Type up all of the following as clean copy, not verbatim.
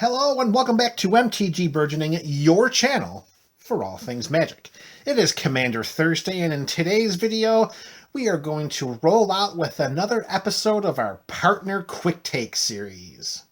Hello and welcome back to MTG Burgeoning, your channel for all things Magic. It is Commander Thursday, and in today's video, we are going to roll out with another episode of our Partner Quick Take series.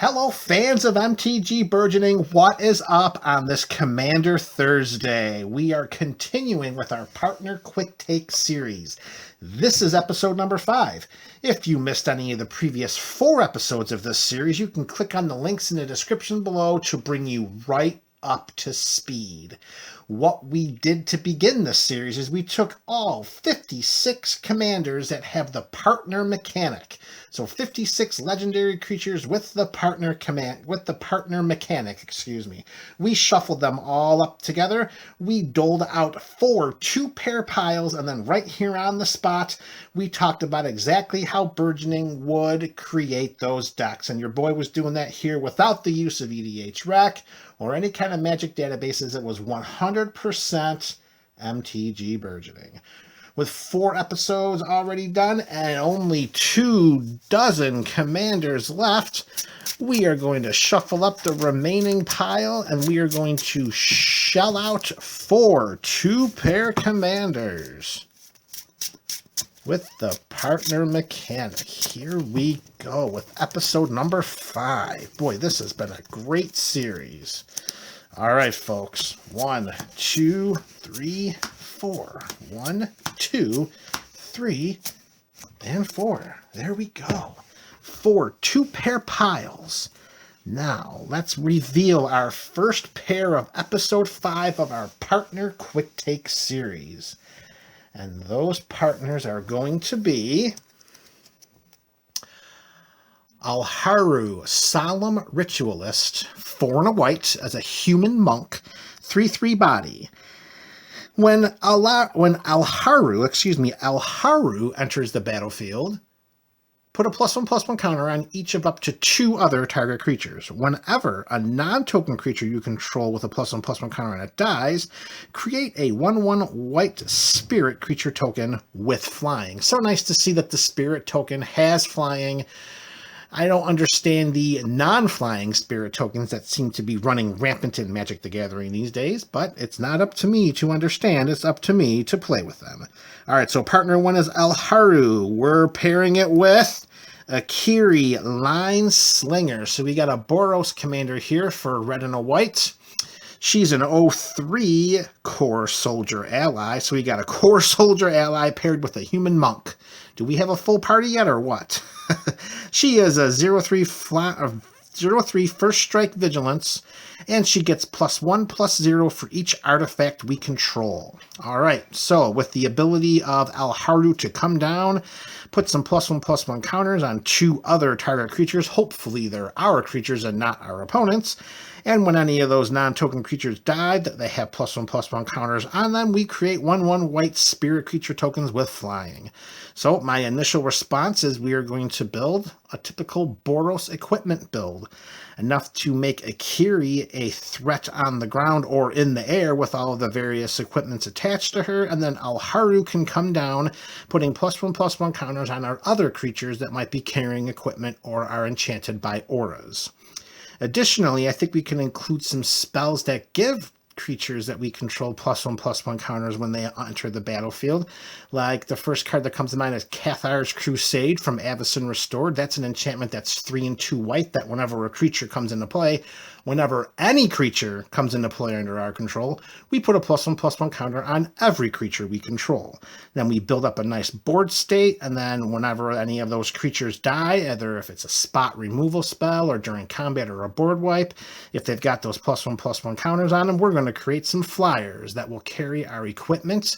Hello fans of MTG Burgeoning, what is up on this Commander Thursday? We are continuing with our Partner Quick Take series. This is episode number 5. If you missed any of the previous 4 episodes of this series, you can click on the links in the description below to bring you right up to speed. What we did to begin this series is we took all 56 commanders that have the partner mechanic. So 56 legendary creatures with the partner mechanic, We shuffled them all up together. We doled out 4 2-pair piles, and then right here on the spot, we talked about exactly how Burgeoning would create those decks. And your boy was doing that here without the use of EDH-Rec or any kind of Magic databases. It was 100% MTG Burgeoning. With 4 episodes already done and only 24 commanders left, we are going to shuffle up the remaining pile and we are going to shell out 4 2-pair commanders with the partner mechanic. Here we go with episode number 5. Boy, this has been a great series. All right, folks. 1, 2, 3, 4. 1, 2, 3, and 4. There we go. 4 2-pair piles. Now, let's reveal our first pair of episode 5 of our Partner Quick Take series. And those partners are going to be Alharu, Solemn Ritualist, 4 and a white as a human monk, 3/3 body. When Alharu enters the battlefield, put a +1/+1 counter on each of up to 2 other target creatures. Whenever a non-token creature you control with a +1/+1 counter on it dies, create a 1/1 white spirit creature token with flying. So nice to see that the spirit token has flying. I don't understand the non-flying spirit tokens that seem to be running rampant in Magic the Gathering these days, but it's not up to me to understand. It's up to me to play with them. All right, so partner 1 is Alharu. We're pairing it with Akiri, Line Slinger. So we got a Boros commander here for red and a white. She's an 03 core soldier ally. So we got a core soldier ally paired with a human monk. Do we have a full party yet or what? She is a 0/3 first strike vigilance, and she gets +1/+0 for each artifact we control. All right, so with the ability of Alharu to come down, put some +1/+1 counters on 2 other target creatures. Hopefully they're our creatures and not our opponents. And when any of those non-token creatures died, they have +1/+1 counters on them. We create 1/1 white spirit creature tokens with flying. So my initial response is we are going to build a typical Boros equipment build. Enough to make Akiri a threat on the ground or in the air with all of the various equipments attached to her. And then Alharu can come down, putting +1/+1 counters on our other creatures that might be carrying equipment or are enchanted by auras. Additionally, I think we can include some spells that give creatures that we control +1/+1 counters when they enter the battlefield. Like the first card that comes to mind is Cathar's Crusade from Avacyn Restored. That's an enchantment that's 3 and 2 white that whenever a creature comes into play, whenever any creature comes into play under our control, we put a +1/+1 counter on every creature we control. Then we build up a nice board state, and then whenever any of those creatures die, either if it's a spot removal spell or during combat or a board wipe, if they've got those +1/+1 counters on them, we're going to create some flyers that will carry our equipment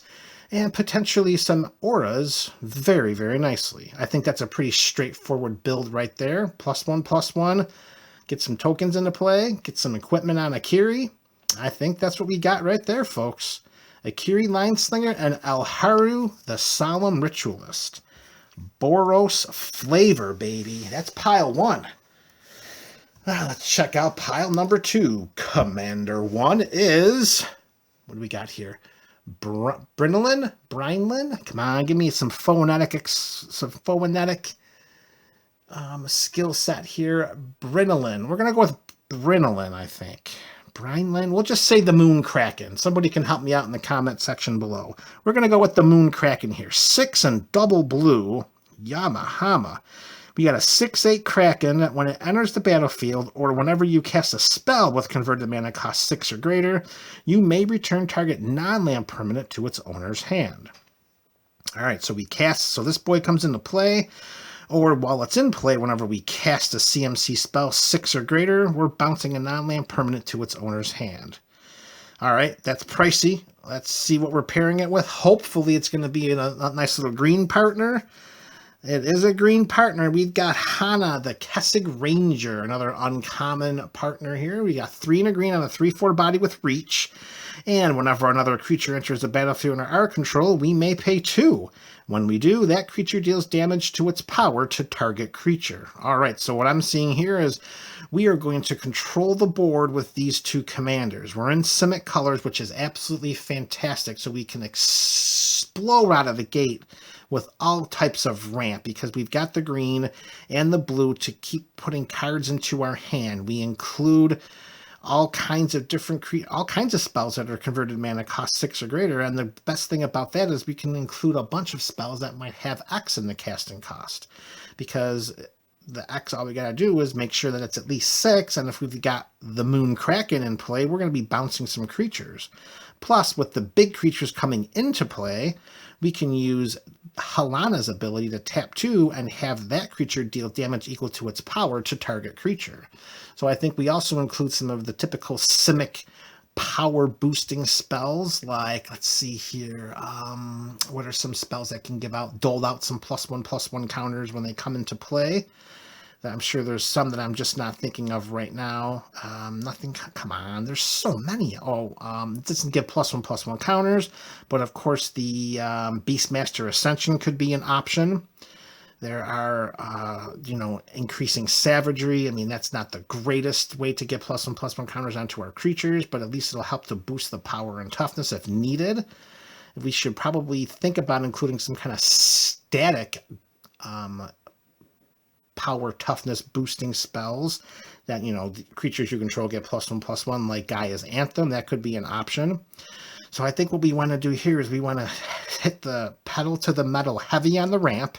and potentially some auras very, very nicely. I think that's a pretty straightforward build right there. +1/+1. Get some tokens into play, get some equipment on Akiri. I think that's what we got right there, folks. Akiri, Line Slinger, and Alharu, the Solemn Ritualist. Boros flavor, baby. That's pile 1. Let's check out pile number 2. Commander 1 is... What do we got here? Brinelin? Come on, give me some phonetic skill set here. Brinelin. We're going to go with Brinelin, I think. Brinelin. We'll just say the Moon Kraken. Somebody can help me out in the comment section below. We're going to go with the Moon Kraken here. 6 and double blue. Yamahama. We got a 6/8 Kraken that when it enters the battlefield, or whenever you cast a spell with converted mana cost 6 or greater, you may return target non-land permanent to its owner's hand. Alright, so we cast, so this boy comes into play, or while it's in play, whenever we cast a CMC spell 6 or greater, we're bouncing a non-land permanent to its owner's hand. Alright, that's pricey. Let's see what we're pairing it with. Hopefully it's going to be a nice little green partner. It is a green partner. We've got Hana, the Kessig Ranger, another uncommon partner here. We got 3 and a green on a 3/4 body with reach. And whenever another creature enters the battlefield under our control, we may pay 2. When we do, that creature deals damage to its power to target creature. Alright, so what I'm seeing here is we are going to control the board with these 2 commanders. We're in Simic colors, which is absolutely fantastic, so we can explode out of the gate with all types of ramp, because we've got the green and the blue to keep putting cards into our hand. We include all kinds of different all kinds of spells that are converted mana cost 6 or greater, and the best thing about that is we can include a bunch of spells that might have X in the casting cost, because the X, all we gotta do is make sure that it's at least 6, and if we've got the Moon Kraken in play, we're gonna be bouncing some creatures. Plus, with the big creatures coming into play, we can use Halana's ability to tap 2 and have that creature deal damage equal to its power to target creature. So I think we also include some of the typical Simic power boosting spells, like, let's see here, what are some spells that can dole out some +1/+1 counters when they come into play? I'm sure there's some that I'm just not thinking of right now. Nothing, come on, there's so many. It doesn't give +1/+1 counters, but of course the Beastmaster Ascension could be an option. There are, increasing savagery. I mean, that's not the greatest way to get +1/+1 counters onto our creatures, but at least it'll help to boost the power and toughness if needed. We should probably think about including some kind of static power toughness boosting spells that, the creatures you control get +1/+1, like Gaia's Anthem. That could be an option. So I think what we want to do here is we want to hit the pedal to the metal heavy on the ramp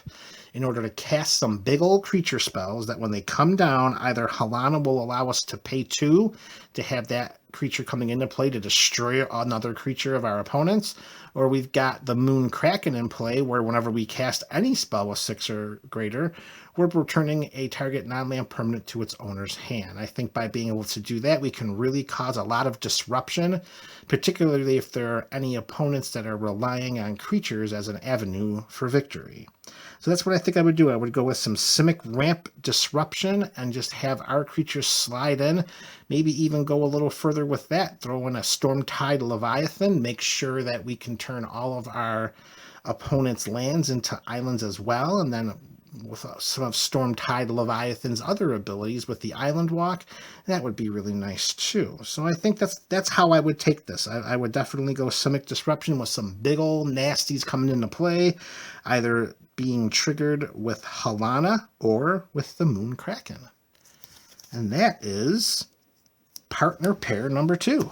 in order to cast some big old creature spells that when they come down, either Halana will allow us to pay 2 to have that creature coming into play to destroy another creature of our opponents, or we've got the Moon Kraken in play where whenever we cast any spell with 6 or greater, we're returning a target non-land permanent to its owner's hand. I think by being able to do that, we can really cause a lot of disruption, particularly if there are any opponents that are relying on creatures as an avenue for victory. So that's what I think I would do. I would go with some Simic ramp disruption and just have our creatures slide in. Maybe even go a little further with that. Throw in a Stormtide Leviathan. Make sure that we can turn all of our opponents' lands into islands as well. And then with some of Stormtide Leviathan's other abilities with the Island Walk, that would be really nice too. So I think that's how I would take this. I would definitely go Simic Disruption with some big old nasties coming into play, either being triggered with Halana or with the Moon Kraken. And that is partner pair number 2.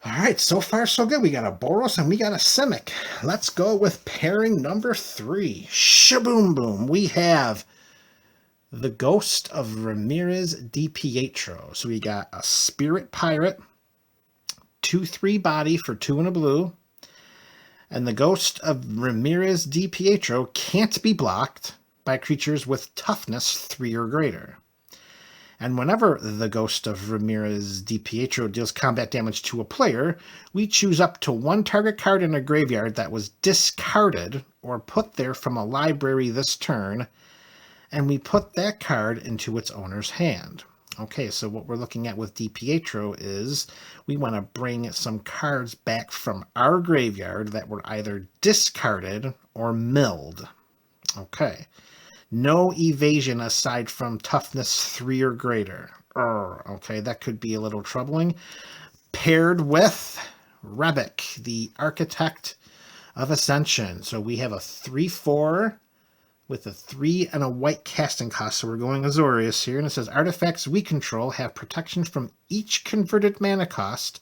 All right, so far so good. We got a Boros and we got a Simic. Let's go with pairing number 3. Shaboom boom. We have the Ghost of Ramirez DiPietro. So we got a Spirit Pirate, 2/3 body for 2 and a blue. And the Ghost of Ramirez DiPietro can't be blocked by creatures with toughness 3 or greater. And whenever the Ghost of Ramirez DiPietro deals combat damage to a player, we choose up to 1 target card in a graveyard that was discarded or put there from a library this turn, and we put that card into its owner's hand. Okay, so what we're looking at with DiPietro is we want to bring some cards back from our graveyard that were either discarded or milled. Okay. No evasion aside from toughness 3 or greater. Okay, that could be a little troubling. Paired with Rebic, the Architect of Ascension. So we have a 3/4 with a 3 and a white casting cost. So we're going Azorius here. And it says artifacts we control have protection from each converted mana cost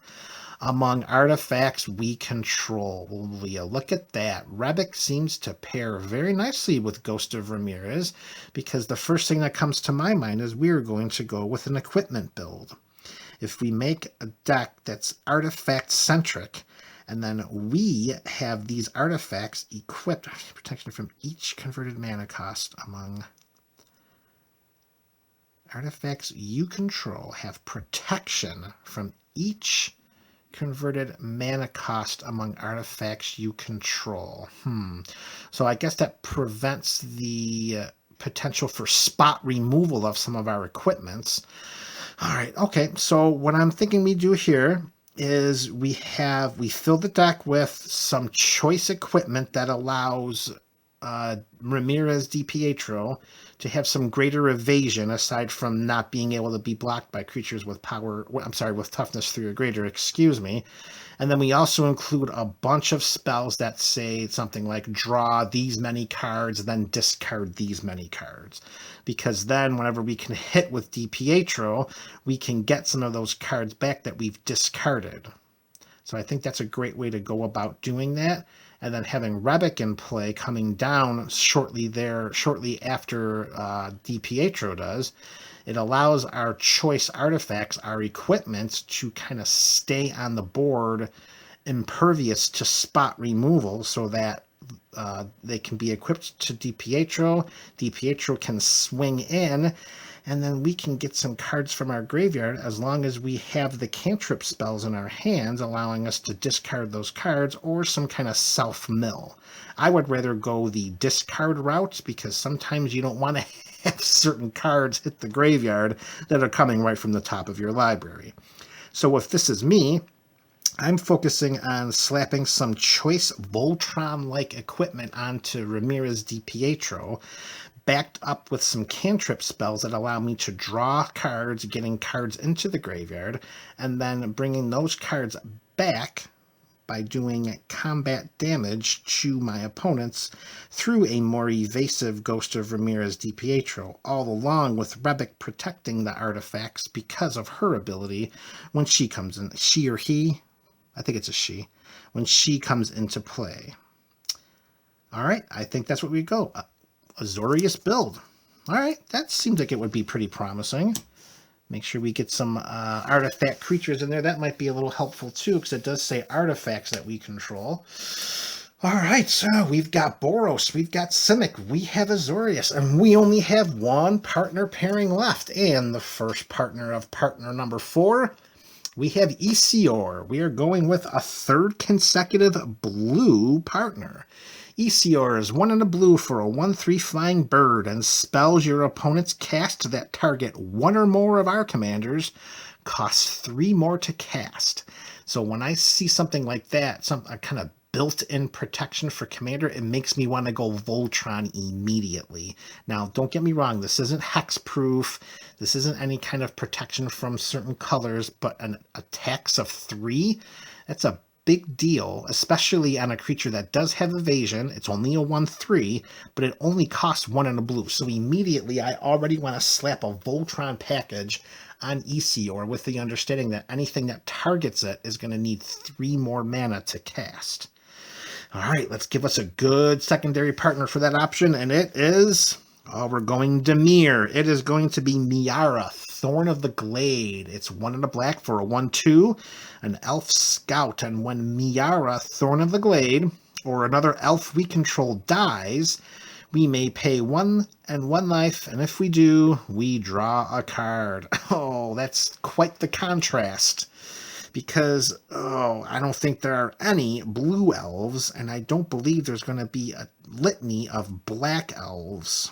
among artifacts we control. Will you look at that? Rebic seems to pair very nicely with Ghost of Ramirez, because the first thing that comes to my mind is we're going to go with an equipment build. If we make a deck that's artifact-centric, and then we have these artifacts equipped, protection from each converted mana cost among artifacts you control have protection from each converted mana cost among artifacts you control. So I guess that prevents the potential for spot removal of some of our equipments. All right, okay, so what I'm thinking we do here is we fill the deck with some choice equipment that allows Ramirez DiPietro to have some greater evasion aside from not being able to be blocked by creatures with with toughness 3 or greater, excuse me. And then we also include a bunch of spells that say something like draw these many cards, then discard these many cards. Because then whenever we can hit with DiPietro, we can get some of those cards back that we've discarded. So I think that's a great way to go about doing that. And then having Rebic in play coming down shortly after DiPietro does, it allows our choice artifacts, our equipment, to kind of stay on the board impervious to spot removal, so that they can be equipped to DiPietro. DiPietro can swing in, and then we can get some cards from our graveyard as long as we have the cantrip spells in our hands, allowing us to discard those cards or some kind of self-mill. I would rather go the discard route, because sometimes you don't want to have certain cards hit the graveyard that are coming right from the top of your library. So if this is me, I'm focusing on slapping some choice Voltron-like equipment onto Ramirez DiPietro, backed up with some cantrip spells that allow me to draw cards, getting cards into the graveyard, and then bringing those cards back by doing combat damage to my opponents through a more evasive Ghost of Ramirez DiPietro, all along with Rebic protecting the artifacts because of her ability when she comes in. She or he? I think it's a she. When she comes into play. All right, I think that's what we go. Azorius build. All right, that seems like it would be pretty promising. Make sure we get some artifact creatures in there. That might be a little helpful too, because it does say artifacts that we control. All right, so we've got Boros, we've got Simic, we have Azorius, and we only have one partner pairing left. And the first partner of partner number 4, we have Isior. We are going with a third consecutive blue partner. Isior is 1 and a blue for a 1/3 flying bird, and spells your opponents cast that target 1 or more of our commanders cost 3 more to cast. So when I see something like that, a kind of built-in protection for commander, it makes me want to go Voltron immediately. Now, don't get me wrong, this isn't hexproof, this isn't any kind of protection from certain colors, but an attacks of 3, that's a big deal, especially on a creature that does have evasion. It's only a 1/3, but it only costs 1 and a blue. So immediately I already want to slap a Voltron package on Isior with the understanding that anything that targets it is going to need 3 more mana to cast. All right, let's give us a good secondary partner for that option, and it is... we're going Dimir. It is going to be Miara, Thorn of the Glade. It's 1 and a black for a 1/2, an elf scout. And when Miara, Thorn of the Glade, or another elf we control dies, we may pay 1 and 1 life, and if we do, we draw a card. Oh, that's quite the contrast. Because, I don't think there are any blue elves, and I don't believe there's going to be a litany of black elves.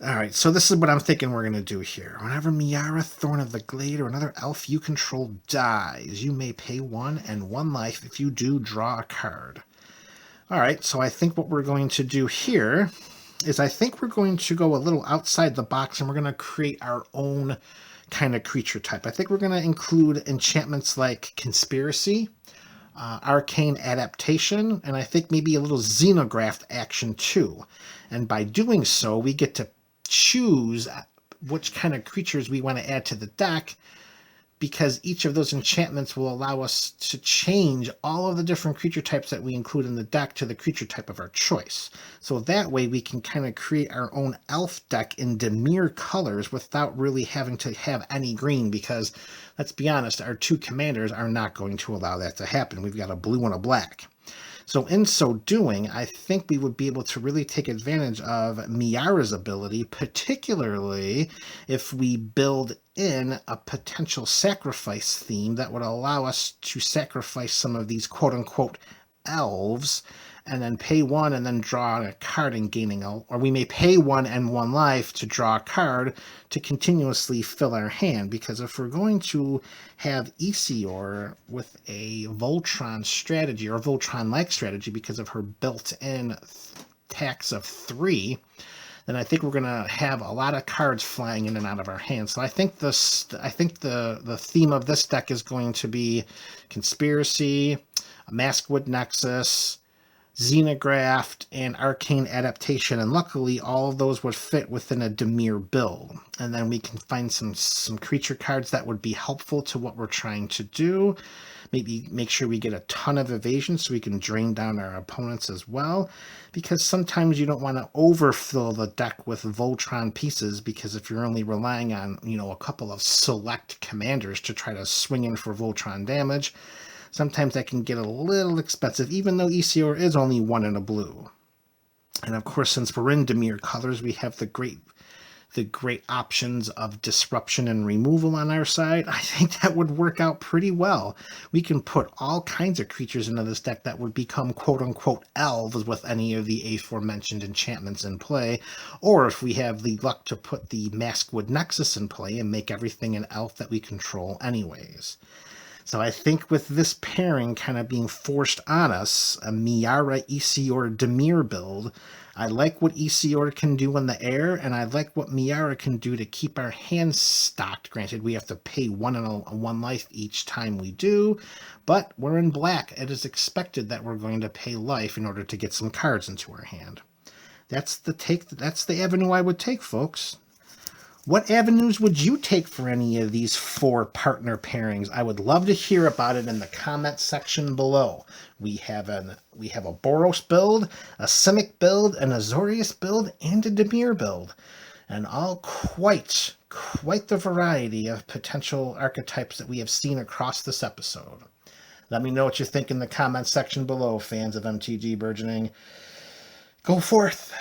All right, so this is what I'm thinking we're going to do here. Whenever Miara, Thorn of the Glade, or another elf you control dies, you may pay 1 and 1 life. If you do, draw a card. All right, so I think what we're going to do here is I think we're going to go a little outside the box and we're going to create our own kind of creature type. I think we're going to include enchantments like Conspiracy, Arcane Adaptation, and I think maybe a little Xenograph action too. And by doing so, we get to choose which kind of creatures we want to add to the deck, because each of those enchantments will allow us to change all of the different creature types that we include in the deck to the creature type of our choice. So that way we can kind of create our own elf deck in Dimir colors without really having to have any green, because let's be honest, our two commanders are not going to allow that to happen. We've got a blue and a black. So in so doing, I think we would be able to really take advantage of Miara's ability, particularly if we build in a potential sacrifice theme that would allow us to sacrifice some of these quote-unquote elves and then pay one and then draw a card and gaining or we may pay 1 and 1 life to draw a card to continuously fill our hand, because if we're going to have Isior with a Voltron strategy or Voltron-like strategy because of her built-in tax of 3, then I think we're going to have a lot of cards flying in and out of our hands. So I think the theme of this deck is going to be Conspiracy, Maskwood Nexus, Xenograph, and Arcane Adaptation, and luckily all of those would fit within a Dimir build. And then we can find some creature cards that would be helpful to what we're trying to do. Maybe make sure we get a ton of evasion so we can drain down our opponents as well, because sometimes you don't want to overfill the deck with Voltron pieces, because if you're only relying on, a couple of select commanders to try to swing in for Voltron damage, sometimes that can get a little expensive, even though Isior is only 1 in a blue. And of course, since we're in Dimir colors, we have the great options of disruption and removal on our side. I think that would work out pretty well. We can put all kinds of creatures into this deck that would become quote-unquote elves with any of the aforementioned enchantments in play, or if we have the luck to put the Maskwood Nexus in play and make everything an elf that we control anyways. So I think with this pairing kind of being forced on us, a Miara Isior Dimir build, I like what Isior can do in the air, and I like what Miara can do to keep our hands stocked. Granted, we have to pay 1 and 1 life each time we do, but we're in black. It is expected that we're going to pay life in order to get some cards into our hand. That's the avenue I would take, folks. What avenues would you take for any of these 4 partner pairings? I would love to hear about it in the comment section below. We have a Boros build, a Simic build, an Azorius build, and a Dimir build. And all quite the variety of potential archetypes that we have seen across this episode. Let me know what you think in the comment section below, fans of MTG Burgeoning. Go forth.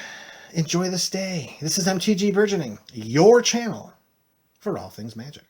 Enjoy this day. This is MTG Burgeoning, your channel for all things magic.